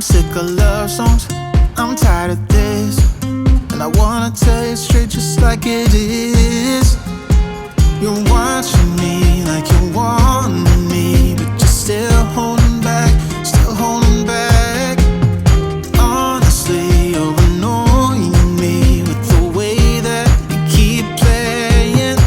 sick of love songs, I'm tired of this, and I wanna tell you straight just like it is. You're watching me like you want me, but you're still holding back, still holding back. Honestly, you're annoying me with the way that you keep playing.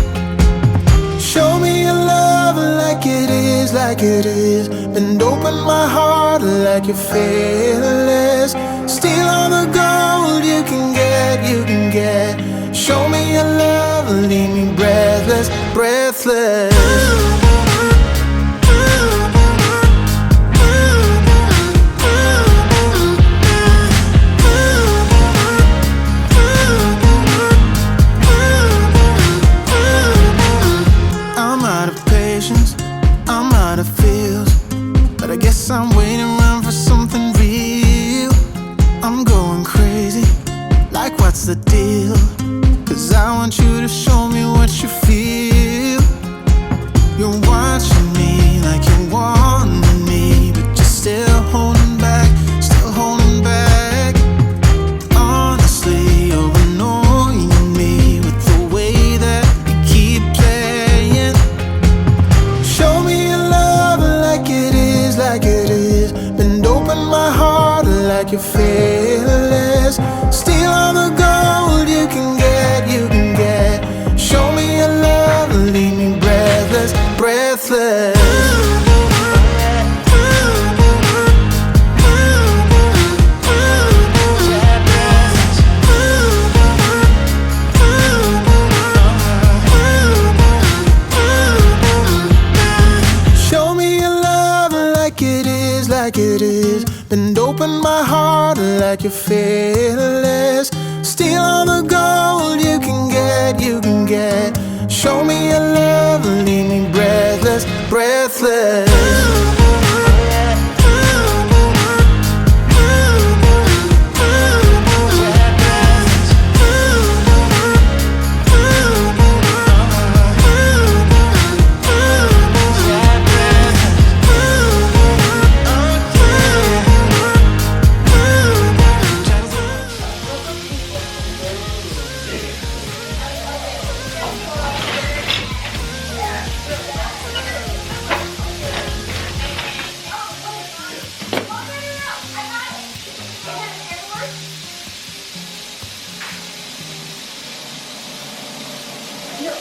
Show me your love like it is, like it is. Bend open my heart like you're fearless. Steal all the gold you can get, you can get. Show me your love, leave me breathless, breathless. I'm out of patience, I'm out of feels, but I guess I'm waiting around for something real. I'm going crazy, like what's the deal? 'Cause I want you to show me what you feel. You're watching me like you want me, but you're still holding back, still holding back. Honestly, you're annoying me with the way that you keep playing. Show me your love like it is, like it is. Bend open my heart like you're fearless. Steal all the gold you can get, you can get. Show me your love, leave me breathless, breathless. Show me your love like it is, like it is. Bend open my heart like you're fearless. Steal all the gold you can get, you can get. Show me your love, leave me breathless, breathless. Yeah.